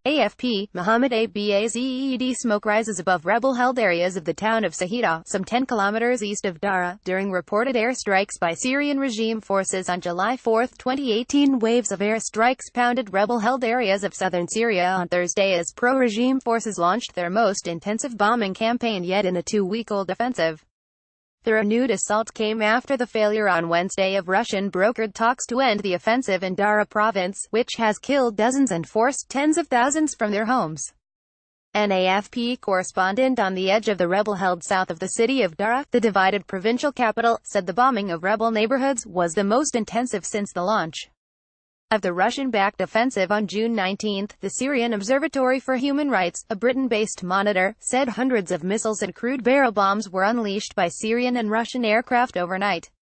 AFP, Mohammed Abazed smoke rises above rebel-held areas of the town of Syria, some 10 kilometers east of Daraa, during reported airstrikes by Syrian regime forces on July 4, 2018. Waves of airstrikes pounded rebel-held areas of southern Syria on Thursday as pro-regime forces launched their most intensive bombing campaign yet in a 2-week-old offensive. The renewed assault came after the failure on Wednesday of Russian-brokered talks to end the offensive in Daraa province, which has killed dozens and forced tens of thousands from their homes. An AFP correspondent on the edge of the rebel-held south of the city of Daraa, the divided provincial capital, said the bombing of rebel neighborhoods was the most intensive since the launch of the Russian-backed offensive on June 19. The Syrian Observatory for Human Rights, a Britain-based monitor, said hundreds of missiles and crude barrel bombs were unleashed by Syrian and Russian aircraft overnight.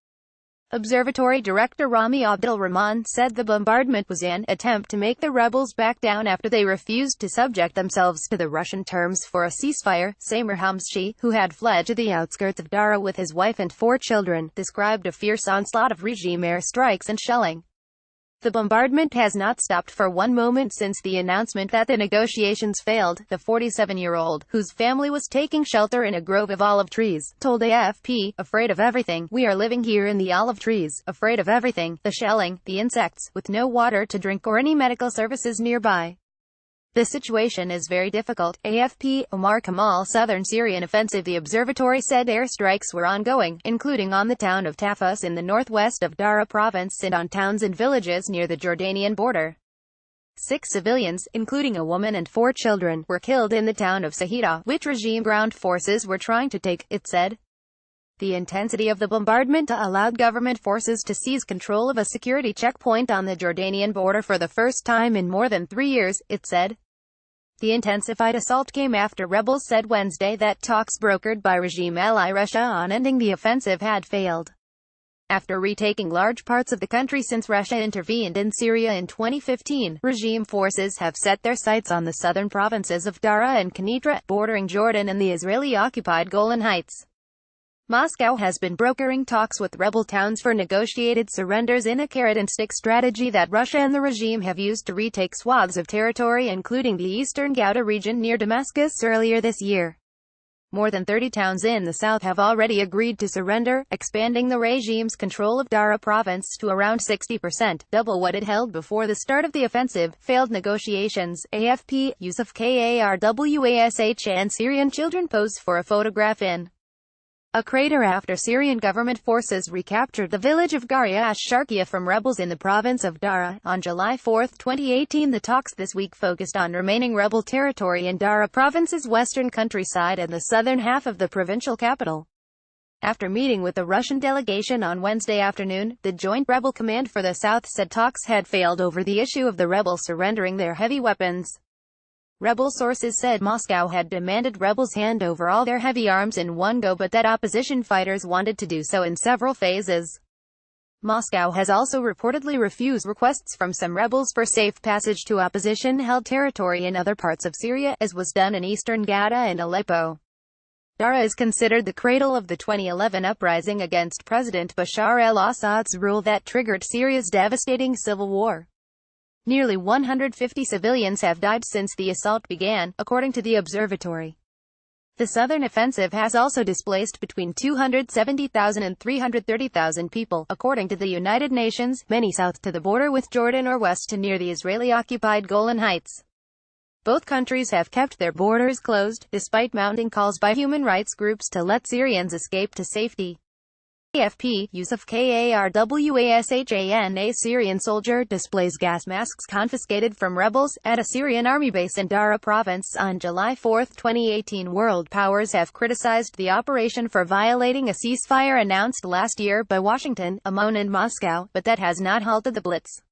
Observatory Director Rami Abdel Rahman said the bombardment was an attempt to make the rebels back down after they refused to subject themselves to the Russian terms for a ceasefire. Samir Hamshi, who had fled to the outskirts of Daraa with his wife and 4 children, described a fierce onslaught of regime airstrikes and shelling. The bombardment has not stopped for one moment since the announcement that the negotiations failed, the 47-year-old, whose family was taking shelter in a grove of olive trees, told AFP, afraid of everything. We are living here in the olive trees, afraid of everything, the shelling, the insects, with no water to drink or any medical services nearby. The situation is very difficult. AFP, Omar Kamal Southern Syrian offensive. The observatory said airstrikes were ongoing, including on the town of Tafas in the northwest of Daraa province and on towns and villages near the Jordanian border. 6 civilians, including a woman and 4 children, were killed in the town of Syria, which regime ground forces were trying to take, it said. The intensity of the bombardment allowed government forces to seize control of a security checkpoint on the Jordanian border for the first time in more than 3 years, it said. The intensified assault came after rebels said Wednesday that talks brokered by regime ally Russia on ending the offensive had failed. After retaking large parts of the country since Russia intervened in Syria in 2015, regime forces have set their sights on the southern provinces of Daraa and Kenitra, bordering Jordan and the Israeli-occupied Golan Heights. Moscow has been brokering talks with rebel towns for negotiated surrenders in a carrot-and-stick strategy that Russia and the regime have used to retake swaths of territory including the eastern Ghouta region near Damascus earlier this year. More than 30 towns in the south have already agreed to surrender, expanding the regime's control of Daraa province to around 60%, double what it held before the start of the offensive. Failed negotiations. AFP, Yusuf Karwash and Syrian children pose for a photograph in a crater after Syrian government forces recaptured the village of Karwash Sharqiya from rebels in the province of Daraa. On July 4, 2018, the talks this week focused on remaining rebel territory in Daraa province's western countryside and the southern half of the provincial capital. After meeting with the Russian delegation on Wednesday afternoon, the Joint Rebel Command for the South said talks had failed over the issue of the rebels surrendering their heavy weapons. Rebel sources said Moscow had demanded rebels hand over all their heavy arms in one go but that opposition fighters wanted to do so in several phases. Moscow has also reportedly refused requests from some rebels for safe passage to opposition-held territory in other parts of Syria, as was done in eastern Ghouta and Aleppo. Daraa is considered the cradle of the 2011 uprising against President Bashar al-Assad's rule that triggered Syria's devastating civil war. Nearly 150 civilians have died since the assault began, according to the observatory. The southern offensive has also displaced between 270,000 and 330,000 people, according to the United Nations, many south to the border with Jordan or west to near the Israeli-occupied Golan Heights. Both countries have kept their borders closed, despite mounting calls by human rights groups to let Syrians escape to safety. AFP, Yusuf Karwash, a Syrian soldier, displays gas masks confiscated from rebels at a Syrian army base in Daraa province. On July 4, 2018, world powers have criticized the operation for violating a ceasefire announced last year by Washington, Amman and Moscow, but that has not halted the blitz.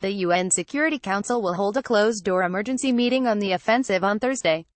The UN Security Council will hold a closed-door emergency meeting on the offensive on Thursday.